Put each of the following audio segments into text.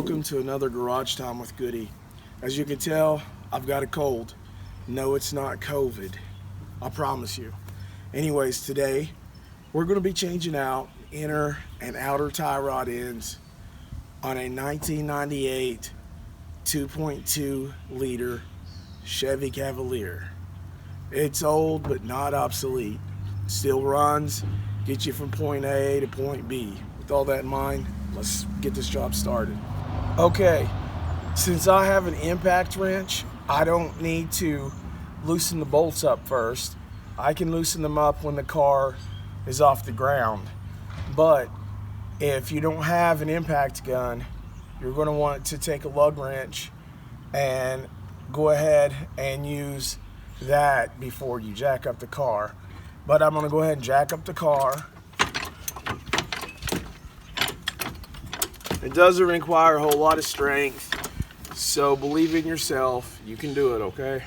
welcome to another Garage Time with Goody. As you can tell, I've got a cold. No, it's not COVID. I promise you. Anyways, today we're going to be changing out inner and outer tie rod ends on a 1998 2.2 liter Chevy Cavalier. It's old but not obsolete. Still runs, gets you from point A to point B. With all that in mind, let's get this job started. Okay, since I have an impact wrench, I don't need to loosen the bolts up first. I can loosen them up when the car is off the ground. But if you don't have an impact gun, you're going to want to take a lug wrench and go ahead and use that before you jack up the car. But I'm going to go ahead and jack up the car. It doesn't require a whole lot of strength, so believe in yourself. You can do it, okay?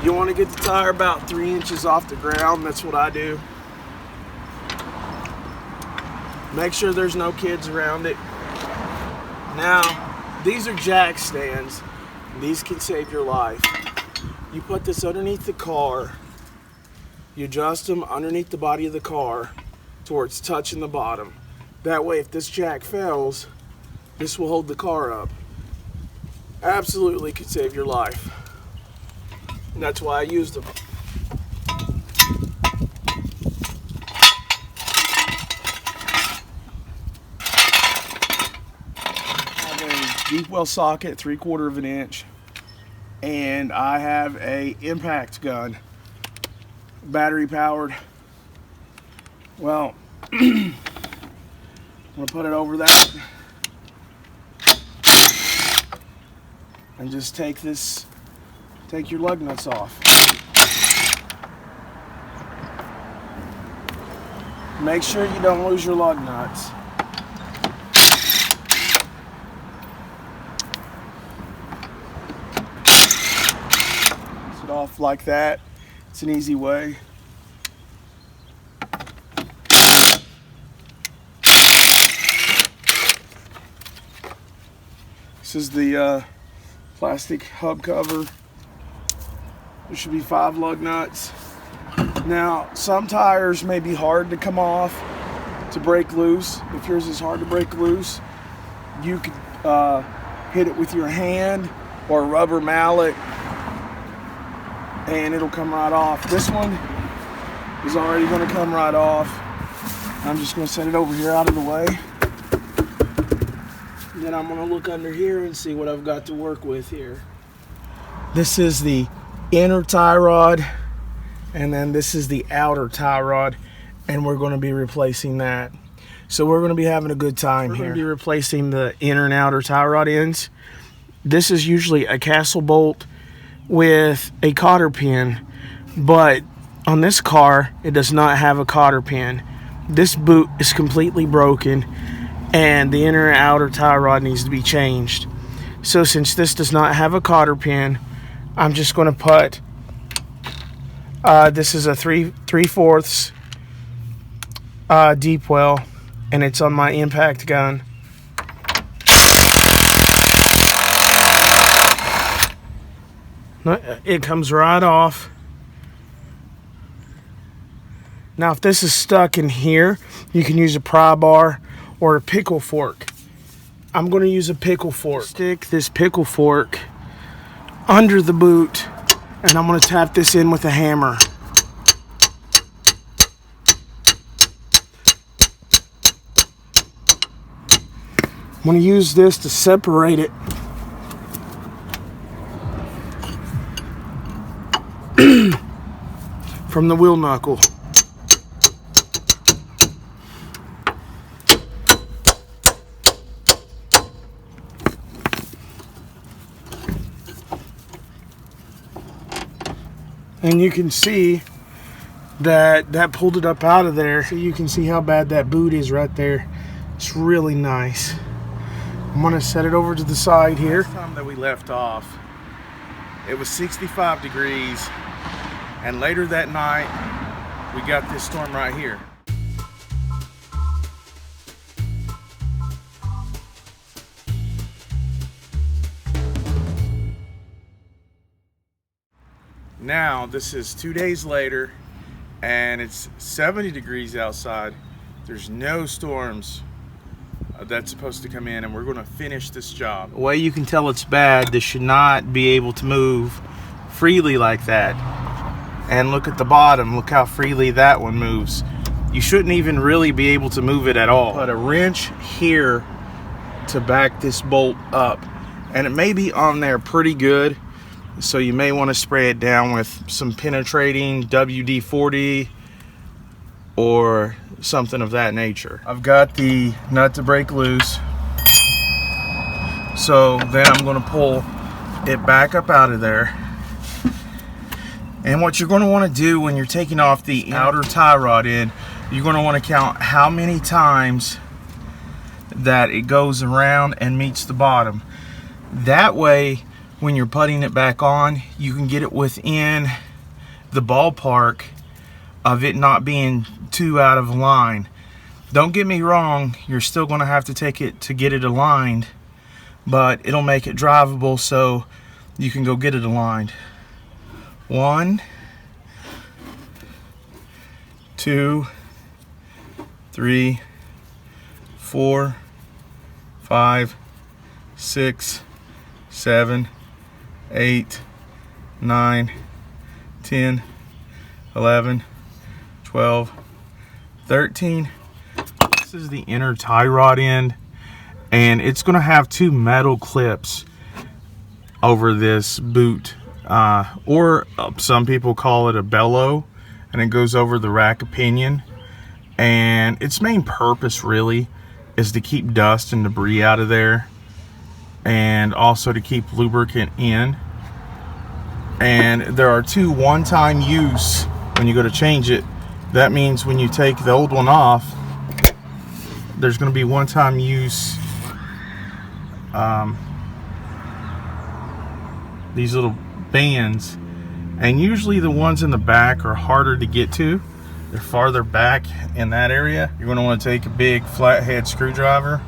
You want to get the tire about 3 inches off the ground. That's what I do. Make sure there's no kids around it. Now, these are jack stands. These can save your life. You put this underneath the car. You adjust them underneath the body of the car to where it's touching the bottom. That way, if this jack fails, this will hold the car up. Absolutely could save your life. And that's why I use them. I have a deep well socket, 3/4 of an inch. And I have a impact gun, battery powered. Well, I'm gonna put it over that and just take your lug nuts off. Make sure you don't lose your lug nuts. Off like that. It's an easy way. This is the plastic hub cover. There should be 5 lug nuts. Now, some tires may be hard to come off, to break loose. If yours is hard to break loose, you could hit it with your hand or a rubber mallet, and it'll come right off. This one is already going to come right off. I'm just going to set it over here out of the way. And then I'm going to look under here and see what I've got to work with here. This is the inner tie rod, and then this is the outer tie rod, and we're going to be replacing that. So we're going to be having a good time here. We're going to be replacing the inner and outer tie rod ends. This is usually a castle bolt with a cotter pin, but on this car it does not have a cotter pin. This boot is completely broken and the inner and outer tie rod needs to be changed. So since this does not have a cotter pin, I'm just going to put this is a 3/4 deep well, and it's on my impact gun. It comes right off. Now, if this is stuck in here, you can use a pry bar or a pickle fork. I'm going to use a pickle fork. Stick this pickle fork under the boot, and I'm going to tap this in with a hammer. I'm going to use this to separate it from the wheel knuckle. And you can see that pulled it up out of there. So you can see how bad that boot is right there. It's really nice. I'm gonna set it over to the side here. Last time that we left off, it was 65 degrees And later that night, we got this storm right here. Now, this is 2 days later, and it's 70 degrees outside. There's no storms that's supposed to come in, and we're going to finish this job. The way you can tell it's bad, this should not be able to move freely like that. And look at the bottom, look how freely that one moves. You shouldn't even really be able to move it at all. Put a wrench here to back this bolt up, and it may be on there pretty good, so you may want to spray it down with some penetrating WD-40 or something of that nature. I've got the nut to break loose, so then I'm going to pull it back up out of there. And what you're going to want to do when you're taking off the outer tie rod end, you're going to want to count how many times that it goes around and meets the bottom. That way, when you're putting it back on, you can get it within the ballpark of it not being too out of line. Don't get me wrong, you're still going to have to take it to get it aligned, but it'll make it drivable so you can go get it aligned. 1, 2, 3, 4, 5, 6, 7, 8, 9, 10, 11, 12, 13. This is the inner tie rod end, and it's going to have 2 metal clips over this boot, or some people call it a bellow, and it goes over the rack of pinion. And its main purpose really is to keep dust and debris out of there, and also to keep lubricant in. And there are 2 one-time use when you go to change it. That means when you take the old one off, there's going to be one-time use these little bands, and usually the ones in the back are harder to get to. They're farther back in that area. You're going to want to take a big flathead screwdriver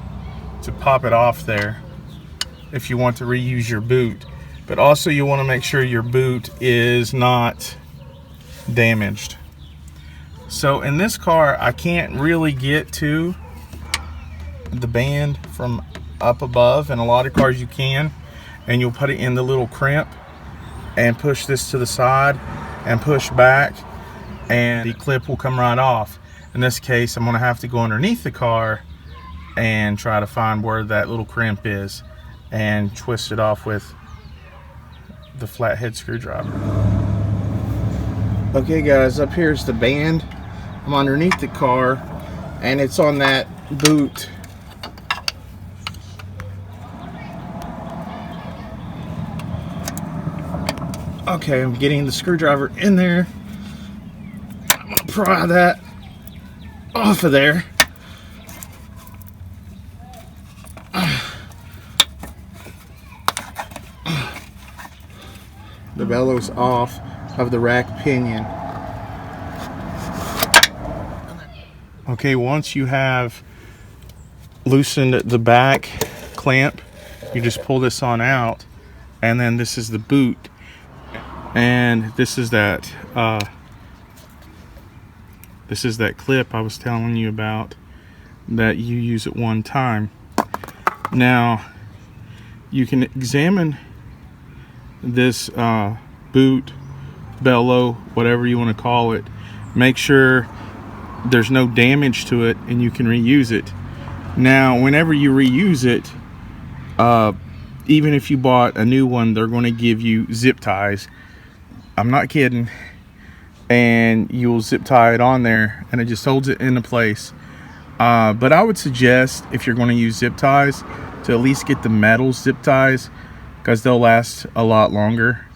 to pop it off there if you want to reuse your boot. But also you want to make sure your boot is not damaged. So in this car, I can't really get to the band from up above. In a lot of cars you can, and you'll put it in the little crimp and push this to the side and push back, and the clip will come right off. In this case, I'm going to have to go underneath the car and try to find where that little crimp is and twist it off with the flathead screwdriver. Okay guys, up here's the band. I'm underneath the car, and it's on that boot. Okay, I'm getting the screwdriver in there. I'm gonna pry that off of there. The bellow's off of the rack pinion. Okay, once you have loosened the back clamp, you just pull this on out, and then this is the boot, and this is that clip I was telling you about that you use at one time. Now you can examine this boot, bellow, whatever you want to call it. Make sure there's no damage to it and you can reuse it. Now whenever you reuse it, even if you bought a new one, they're going to give you zip ties. I'm not kidding. And you'll zip tie it on there and it just holds it into place. But I would suggest, if you're going to use zip ties, to at least get the metal zip ties, because they'll last a lot longer.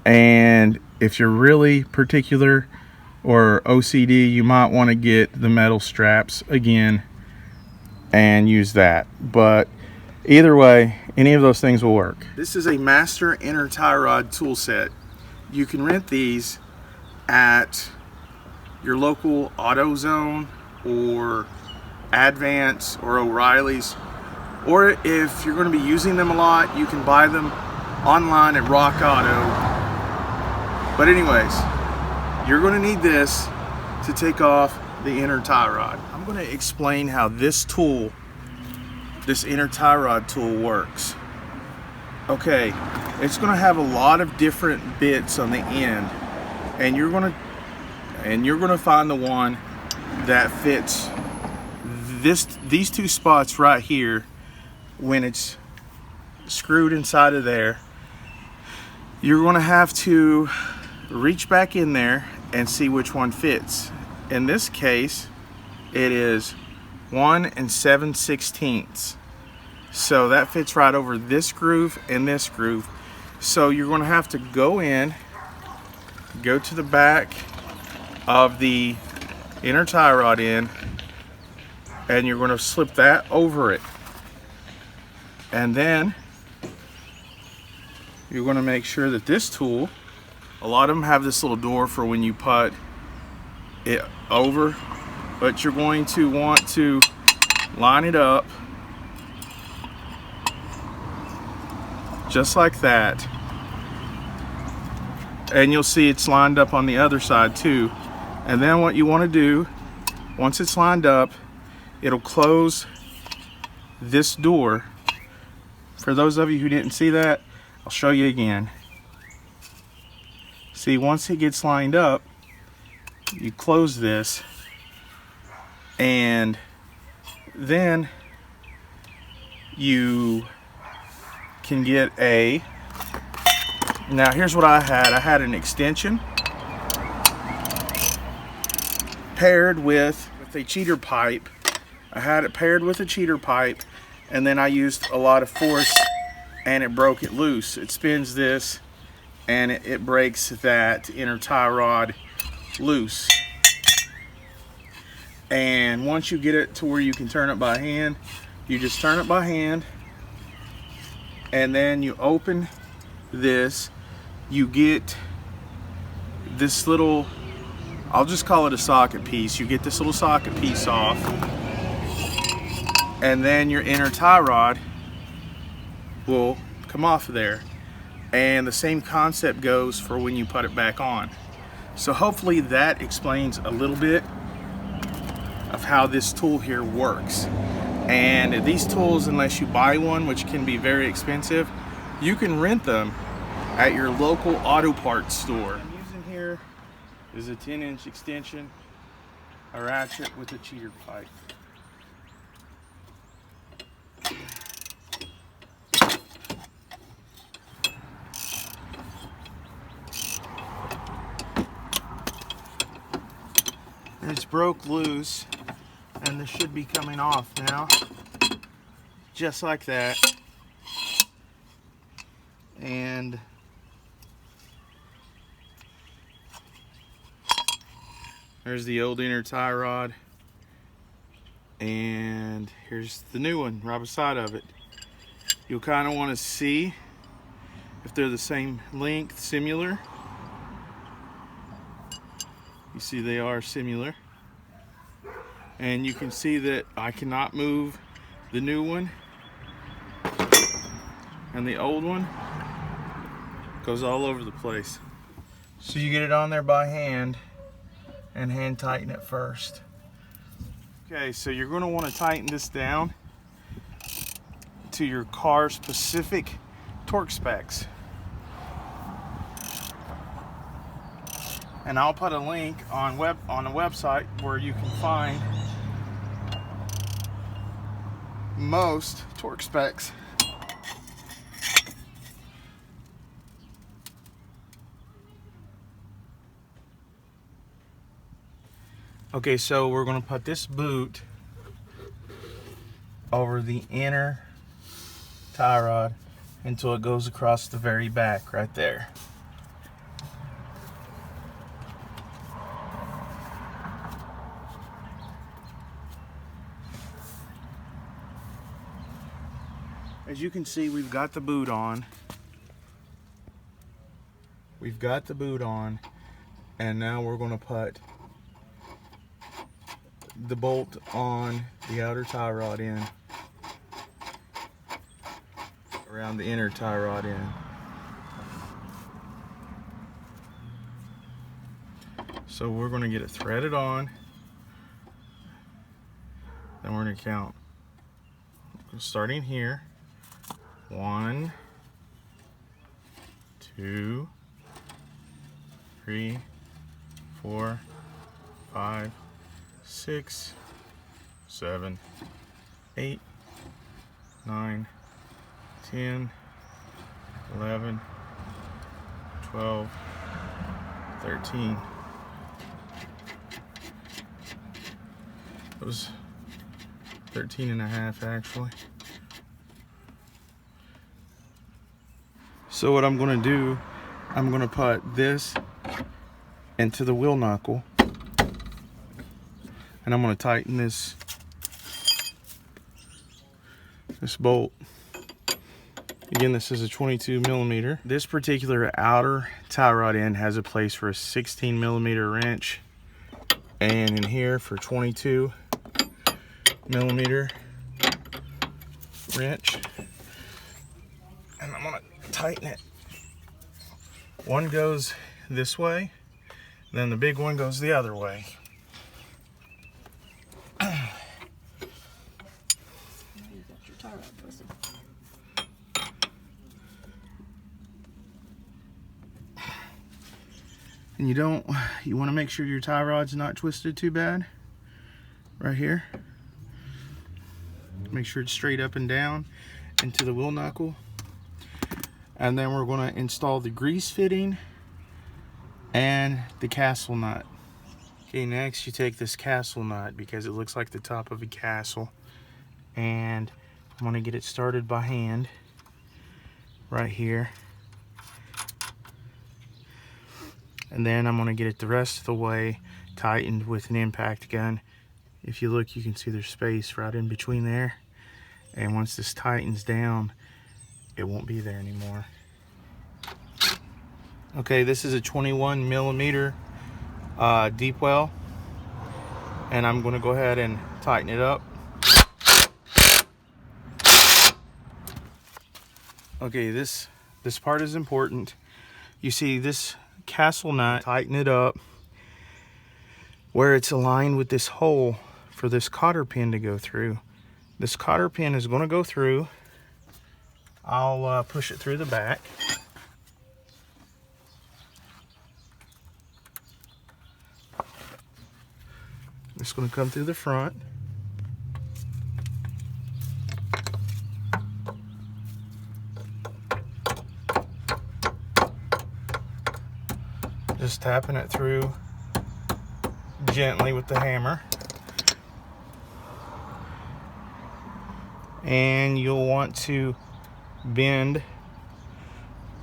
And if you're really particular or OCD, you might want to get the metal straps again and use that. But either way, any of those things will work. This is a master inner tie rod tool set. You can rent these at your local AutoZone or Advance or O'Reilly's, or if you're going to be using them a lot, you can buy them online at Rock Auto. But anyways, you're going to need this to take off the inner tie rod. I'm going to explain how this tool, this inner tie rod tool, works. Okay, it's going to have a lot of different bits on the end, and you're going to find the one that fits these two spots right here. When it's screwed inside of there, you're going to have to reach back in there and see which one fits. In this case, it is 1 7/16. So that fits right over this groove and this groove. So you're going to have to go in, go to the back of the inner tie rod end, and you're going to slip that over it. And then you're going to make sure that this tool, a lot of them have this little door for when you put it over, but you're going to want to line it up just like that. And you'll see it's lined up on the other side too. And then what you want to do, once it's lined up, it'll close this door. For those of you who didn't see that, I'll show you again. See, once it gets lined up, you close this, and then you can get a, now here's what I had an extension paired with a cheater pipe. I had it paired with a cheater pipe, and then I used a lot of force and it broke it loose. It spins this and it breaks that inner tie rod loose. And once you get it to where you can turn it by hand, you just turn it by hand, and then you open this. You get this little, I'll just call it a socket piece. You get this little socket piece off, and then your inner tie rod will come off of there. And the same concept goes for when you put it back on. So hopefully that explains a little bit of how this tool here works. And these tools, unless you buy one, which can be very expensive, you can rent them at your local auto parts store. What I'm using here is a 10-inch extension, a ratchet with a cheater pipe. It's broke loose, and this should be coming off now, just like that. And there's the old inner tie rod, and here's the new one right beside of it. You'll kind of want to see if they're the same length, similar. You see they are similar, and you can see that I cannot move the new one, and the old one goes all over the place. So you get it on there by hand and hand tighten it first. Okay, so you're going to want to tighten this down to your car's specific torque specs. And I'll put a link on the website where you can find most torque specs. Okay, so we're going to put this boot over the inner tie rod until it goes across the very back right there. As you can see, we've got the boot on. And now we're going to put the bolt on the outer tie rod end around the inner tie rod end. So we're going to get it threaded on. Then we're going to count, starting here, 1, 2, 3, 4, 5, 6, 7, 8, 9, 10, 11, 12, 13. It was 13 and a half actually. So what I'm going to do, I'm going to put this into the wheel knuckle, and I'm going to tighten this bolt. Again, this is a 22 millimeter. This particular outer tie rod end has a place for a 16 millimeter wrench, and in here for 22 millimeter wrench. And I'm gonna tighten it. One goes this way, then the big one goes the other way. And you want to make sure your tie rod's not twisted too bad. Right here. Make sure it's straight up and down into the wheel knuckle. And then we're going to install the grease fitting and the castle nut. Okay, next you take this castle nut because it looks like the top of a castle. And I'm going to get it started by hand right here. And then I'm going to get it the rest of the way tightened with an impact gun. If you look, you can see there's space right in between there. And once this tightens down, it won't be there anymore. Okay, this is a 21 millimeter deep well. And I'm going to go ahead and tighten it up. Okay, this part is important. You see this castle nut, tighten it up where it's aligned with this hole for this cotter pin to go through. This cotter pin is going to go through. I'll push it through the back. It's going to come through the front. Just tapping it through gently with the hammer. And you'll want to bend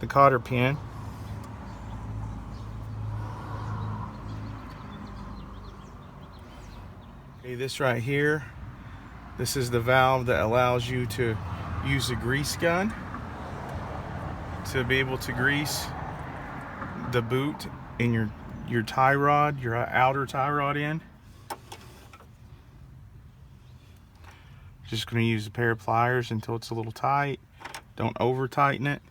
the cotter pin. Okay, this right here, this is the valve that allows you to use a grease gun to be able to grease the boot in your tie rod, your outer tie rod end. Just going to use a pair of pliers until it's a little tight. Don't over tighten it.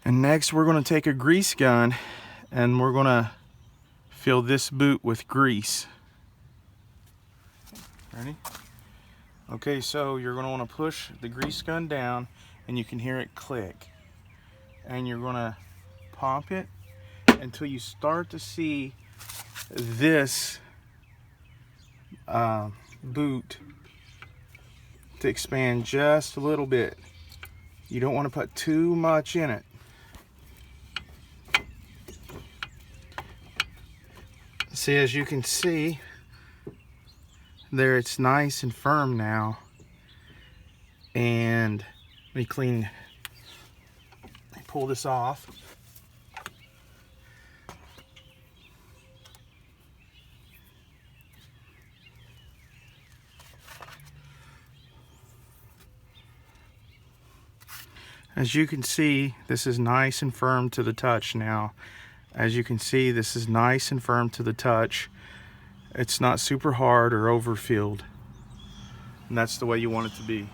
And next we're going to take a grease gun and we're going to fill this boot with grease. Ready? Okay, so you're going to want to push the grease gun down and you can hear it click. And you're going to pump it until you start to see this boot to expand just a little bit. You don't want to put too much in it. See, as you can see there, it's nice and firm now. And let me pull this off. As you can see, this is nice and firm to the touch now. As you can see, this is nice and firm to the touch. It's not super hard or over-filled. And that's the way you want it to be.